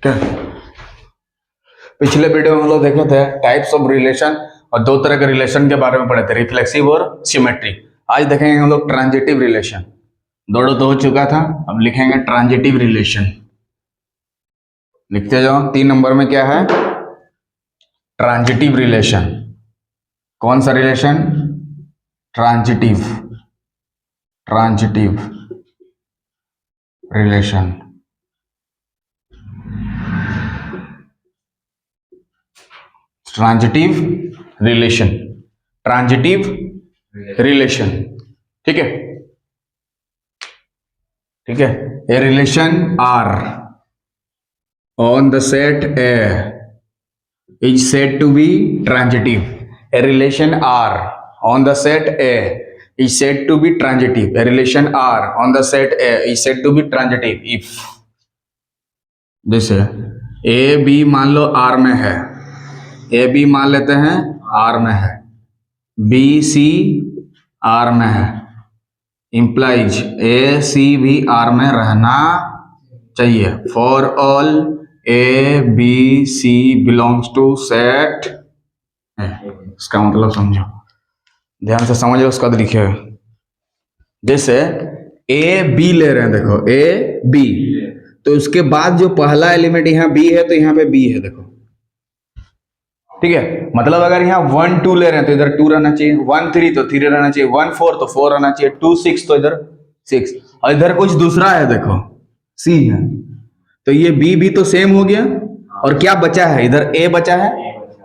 क्या पिछले वीडियो में हम लोग देखे थे टाइप्स ऑफ रिलेशन और दो तरह के रिलेशन के बारे में पढ़े थे, रिफ्लेक्सिव और सिमेट्री। आज देखेंगे हम लोग ट्रांजिटिव रिलेशन। दौड़ो तो हो चुका था, अब लिखेंगे ट्रांजिटिव रिलेशन। लिखते जाओ। 3 नंबर में क्या है? Transitive relation. कौन सा relation? Transitive. Transitive relation. Transitive relation. Transitive relation. ठीक है, ठीक है। A relation R on the set A is said to be transitive. A relation R on the set A is said to be transitive. A relation R on the set A is said to be transitive if जैसे A B मान लो R में है, A B मान लेते हैं R में है, B C R में है, implies A C भी R में रहना चाहिए। For all A B C belongs to set A। इसका मतलब समझो, ध्यान से समझो, उसका बाद लिखे। जैसे A B ले रहे हैं, देखो A B, तो उसके बाद जो पहला एलिमेंट यहाँ B है तो यहाँ पे B है, देखो। ठीक है, मतलब अगर यहाँ 1 2 ले रहे हैं तो इधर 2 रहना चाहिए, 1 3 तो 3 रहना चाहिए, 1 4 तो 4 रहना चाहिए, 2 6 तो इधर 6, और इधर कुछ दूसरा है, देखो C है, तो ये B भी तो सेम हो गया। और क्या बचा है? इधर A बचा है,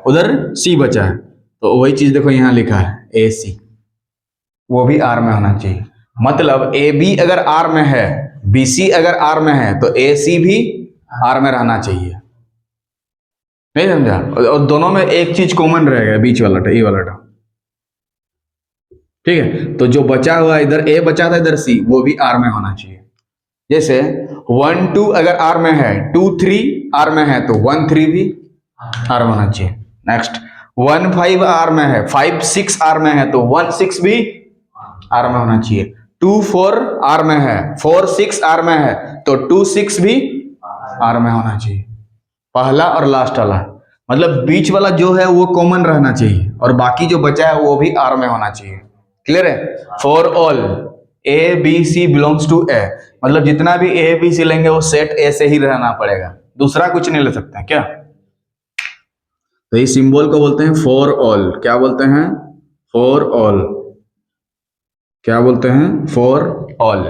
उधर C बचा है, तो वही चीज देखो यहाँ लिखा है AC, वो भी R में होना चाहिए। मतलब AB अगर R में है, BC अगर R में है, तो AC भी R में रहना चाहिए। नहीं समझा? और दोनों में एक चीज कॉमन रहेगा, बीच वाला ये वाला। ठीक है, तो जो बचा हुआ इधर A बचा था, इधर C, वो भी R में होना चाहिए। जैसे 1 2 अगर R में है, 2 3 R में है, तो 1 3 भी R में होना चाहिए। नेक्स्ट 1 5 R में है, 5 6 R में है, तो 1 6 भी R में होना चाहिए। 2 4 R में है, 4 6 R में है, तो 2 6 भी R में होना चाहिए। पहला और लास्ट वाला, मतलब बीच वाला जो है वो कॉमन रहना चाहिए, और बाकी जो बचा है वो भी R में होना चाहिए। क्लियर है? For all A B C belongs to A, मतलब जितना भी A B C लेंगे वो सेट A से ही रहना पड़ेगा, दूसरा कुछ नहीं ले सकते हैं क्या? तो इस सिंबल को बोलते हैं फॉर ऑल। क्या बोलते हैं? For all. क्या बोलते हैं? For all.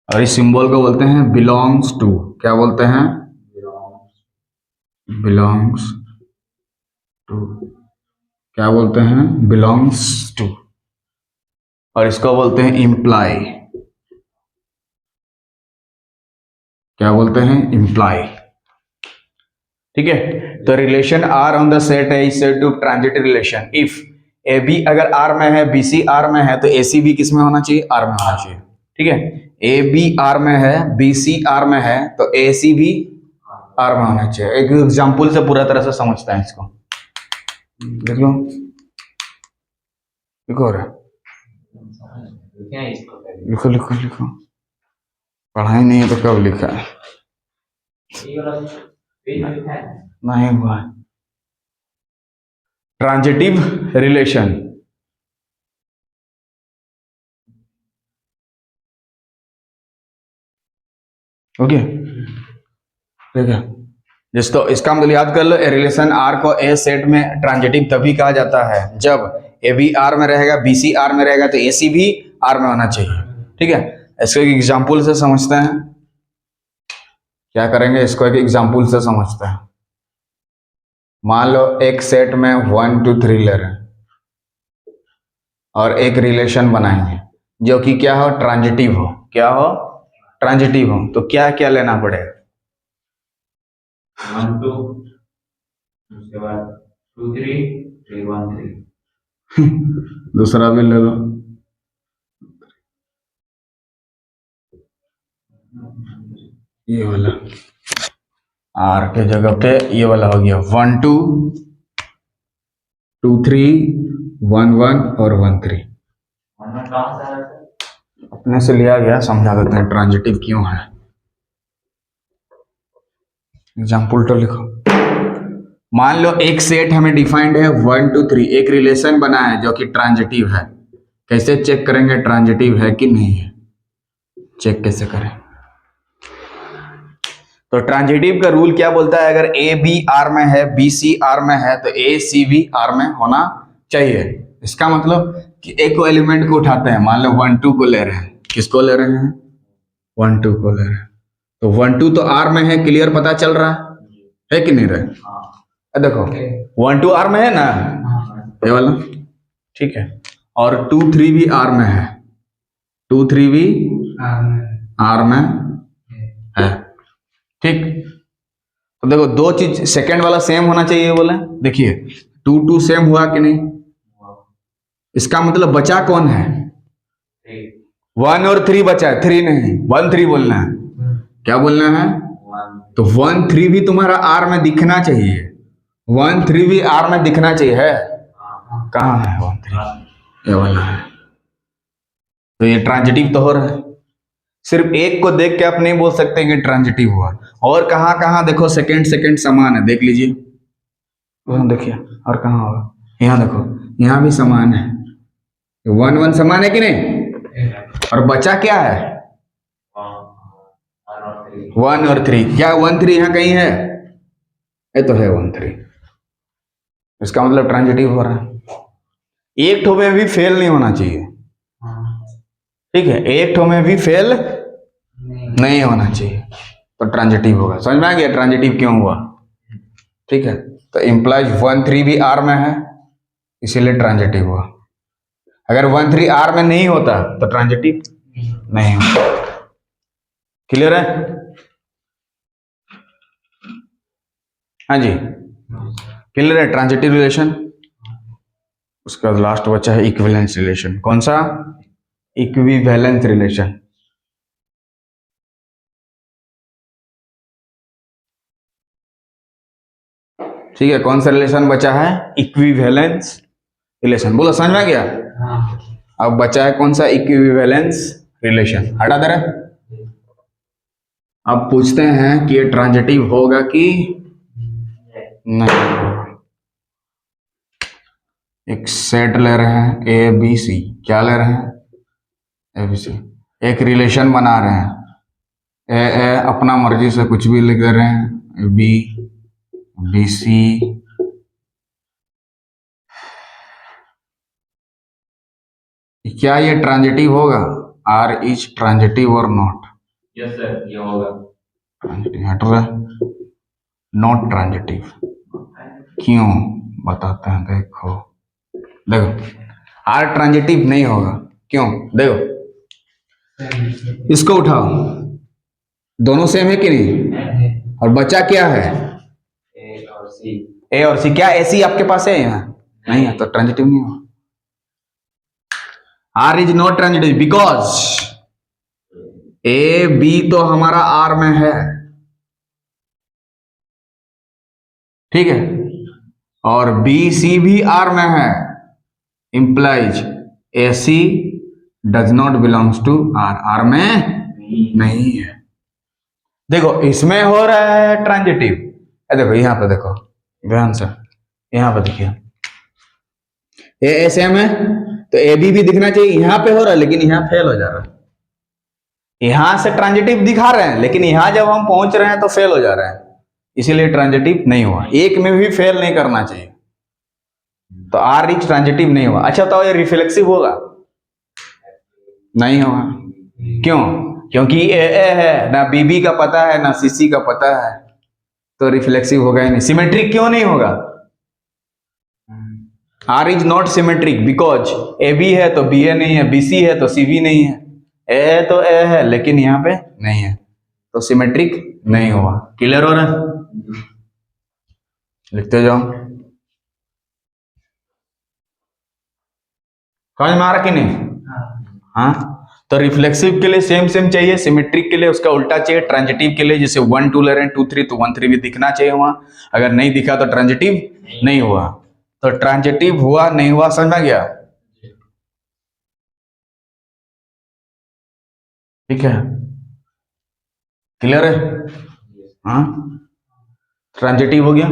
और इस सिंबल को बोलते हैं बिलोंग्स टू। क्या बोलते हैं? Belongs to. क्या बोलते हैं? Belongs to. और इसको बोलते हैं इम्प्लाई। क्या बोलते हैं? इम्प्लाई। ठीक है, तो relation R on the set है, is said to transitive relation if A B अगर आर में है, बी सी आर में है, तो ए सी भी किस में होना चाहिए? आर में होना चाहिए। ठीक है, ए बी आर में है, बी सी आर में है, तो ए सी भी आर में होना चाहिए। एक एग्जाम्पल से पूरा तरह से समझता है इसको, देख लो। लिखो रहा, लिखो लिखो लिखो, पढ़ाई नहीं है तो कब लिखा है? नहीं हुआ। ट्रांजिटिव रिलेशन, ओके, ठीक है। जिसको इसका मतलब याद कर लो, ए रिलेशन आर को ए सेट में ट्रांजिटिव तभी कहा जाता है जब ए बी आर में रहेगा, बी सी आर में रहेगा, तो ए सी भी आर में होना चाहिए। ठीक है, इसको एक एग्जाम्पल से समझते हैं। क्या करेंगे? इसको एक एग्जाम्पल से समझते हैं। मान लो एक सेट में 1 2 3 ले रहे हैं और एक रिलेशन बनाएंगे जो कि क्या हो? ट्रांजिटिव हो। क्या हो? ट्रांजिटिव हो। तो क्या क्या लेना पड़ेगा? 1 2, उसके बाद 2 3 फिर 1 3। दूसरा भी ले लो। ये वाला आर के जगह पे ये वाला हो गया 1 2 2 3 1 1 और 1 3। अपने से लिया गया, समझा देते हैं ट्रांजिटिव क्यों है। एग्जाम्पल तो लिखो। मान लो एक सेट हमें डिफाइंड है 1 2 3, एक रिलेशन बना है जो कि ट्रांजिटिव है। कैसे चेक करेंगे ट्रांजिटिव है कि नहीं है? चेक कैसे करें? तो ट्रांजिटिव का रूल क्या बोलता है? अगर ए बी आर में है, बी सी आर में है, तो ए सी भी आर में होना चाहिए। इसका मतलब कि एक को एलिमेंट को उठाते हैं, मान लो 1 2 को ले रहे हैं। किसको ले रहे हैं? 1 2 को ले रहे हैं। तो 1 2 तो आर में है, क्लियर पता चल रहा है कि नहीं रहे? देखो 1 2 आर में है ना, ये वाला, ठीक है। और 2 3 भी आर में है, 2 3 भी आर में है, ठीक। तो देखो दो चीज, सेकंड वाला सेम होना चाहिए बोले। देखिए 2 2 सेम हुआ कि नहीं? इसका मतलब बचा कौन है? 1 और 3 बचा है, 3 नहीं, 1 3 बोलना है। क्या बोलना है? तो 1 3 भी तुम्हारा आर में दिखना चाहिए, 1 3 भी आर में दिखना चाहिए। है कहाँ है 1 3? ये वाला है। तो ये ट्रांजिटिव तो हो रहा है। सिर्फ एक को देख के आप नहीं बोल सकते कि ट्रांजिटिव हुआ। और कहाँ कहाँ देखो सेकंड सेकंड समान है, देख लीजिए। वहां देखिए, और कहाँ होगा? यहाँ देखो, यहाँ भी समान है, 1 1 समान है कि नहीं? और बचा क्या है? 1 और 3। क्या 1 3 यहाँ कहीं है? ये तो है 1 3। इसका मतलब ट्रांजिटिव हो रहा है। एक ठो में भी फेल नहीं होना चाहिए, ठीक है, एक ठो में भी फेल नहीं होना चाहिए, तो ट्रांजिटिव होगा। समझ में आ गया ट्रांजिटिव क्यों हुआ? ठीक है, तो इंप्लाइज 1 3 भी आर में है, इसीलिए ट्रांजिटिव हुआ। अगर 1 3 आर में नहीं होता तो ट्रांजिटिव नहीं होता। क्लियर है? हाँ जी, क्लियर है ट्रांजिटिव रिलेशन। उसका लास्ट बचा है इक्विवेलेंस रिलेशन। कौन सा? Equivalence relation. ठीक है, कौन सा रिलेशन बचा है? Equivalence relation. बोलो, समझ में आ गया? अब बचा है कौन सा? Equivalence relation. हटा दे रहे। अब पूछते हैं कि ये ट्रांजिटिव होगा कि नहीं। एक सेट ले रहे हैं ए बी सी। क्या ले रहे हैं? A B C. एक रिलेशन बना रहे हैं, ए अपना मर्जी से कुछ भी लिख दे रहे हैं, बी बी सी, क्या ये ट्रांजिटिव होगा? आर इज ट्रांजिटिव और नॉट? यस सर, ये होगा। ट्रांजिटिव हट रहा है, नॉट ट्रांजिटिव। क्यों? बताते हैं। देखो देखो, आर ट्रांजिटिव नहीं होगा। क्यों? देखो, इसको उठाओ, दोनों सेम है कि नहीं? और बचा क्या है? ए और सी। ए और सी। क्या ए सी आपके पास है? यहाँ नहीं है, तो ट्रांजिटिव नहीं होगा। R is not transitive because A B तो हमारा आर में है, ठीक है, और बी सी भी आर में है। Implies A C does not belongs to R, R में नहीं है। देखो इसमें हो रहा है ट्रांजिटिव। देखो यहाँ पे, देखो ध्यान से, यहाँ पे देखिए, ए सेम है तो ए भी दिखना चाहिए। यहाँ पे हो रहा है लेकिन यहाँ फेल हो जा रहा है। यहां से ट्रांजिटिव दिखा रहे हैं लेकिन यहां जब हम पहुंच रहे हैं तो फेल हो जा रहे हैं, इसीलिए ट्रांजिटिव नहीं हुआ। एक में भी फेल नहीं करना चाहिए, तो आर इज ट्रांजिटिव नहीं हुआ। अच्छा बताओ, ये रिफ्लेक्सिव होगा? नहीं होगा। क्यों? क्योंकि ए है ना, बी का पता है ना, सी का पता है, तो रिफ्लेक्सिव होगा ही नहीं। सिमेट्रिक क्यों नहीं होगा? R is not symmetric because A B है तो बी ए नहीं है, बी सी है तो सी बी नहीं है, ए है तो ए है लेकिन यहाँ पे नहीं है, तो सिमेट्रिक नहीं हुआ। क्लियर हो रहा है? लिखते जाओ। समझ में आ रहा कि नहीं? हाँ, तो रिफ्लेक्सिव के लिए सेम सेम चाहिए, सिमेट्रिक के लिए उसका उल्टा चाहिए, ट्रांजिटिव के लिए जैसे 1 2 ले रहे हैं 2 3, तो 1 3 भी दिखना चाहिए वहां। अगर नहीं दिखा तो ट्रांजिटिव नहीं हुआ। तो ट्रांजिटिव हुआ नहीं हुआ, समझ में आ गया? ठीक है, क्लियर है? हाँ, ट्रांजिटिव हो गया।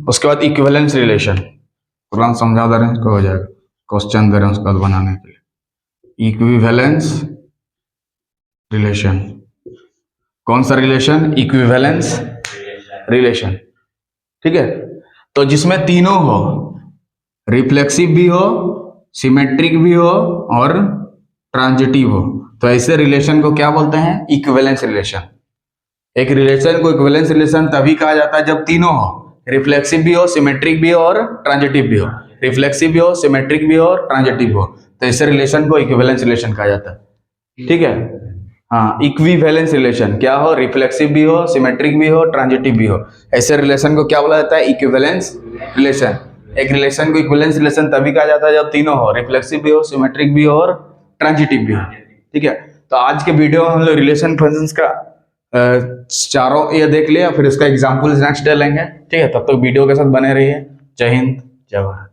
उसके बाद इक्विवेलेंस रिलेशन, प्रोग्राम समझा दे रहे हैं, इसको हो जाएगा, क्वेश्चन दे रहे हैं उसके बाद बनाने के लिए। इक्विवेलेंस रिलेशन, कौन सा रिलेशन? इक्विवेलेंस रिलेशन, ठीक है। तो जिसमें तीनों हो, रिफ्लेक्सिव भी हो, सिमेट्रिक भी हो और ट्रांजिटिव हो, तो ऐसे रिलेशन को क्या बोलते हैं? Equivalence relation. एक रिलेशन को इक्विवेलेंस रिलेशन तभी कहा जाता है जब तीनों हो, रिफ्लेक्सिव भी हो, सिमेट्रिक भी हो और ट्रांजिटिव भी हो। रिफ्लेक्सिव भी हो, सिमेट्रिक भी हो और ट्रांजिटिव हो, तो ऐसे रिलेशन को इक्विवेलेंस रिलेशन कहा जाता है, ठीक है। हाँ, इक्विवेलेंस रिलेशन क्या हो? रिफ्लेक्सिव भी हो, सिमेट्रिक भी हो, ट्रांजिटिव भी हो, ऐसे रिलेशन को क्या बोला जाता है? Equivalence relation. एक रिलेशन को इक्विवेलेंस रिलेशन तभी कहा जाता है जब तीनों हो, रिफ्लेक्सिव भी हो, सिमेट्रिक भी हो और ट्रांजिटिव भी हो, ठीक है। तो आज के वीडियो में हम लोग रिलेशन फंक्शंस का चारों ये देख लिया, फिर इसका एग्जाम्पल नेक्स्ट डे लेंगे, ठीक है। तब तक वीडियो के साथ बने रहिए। जय हिंद, जय भारत।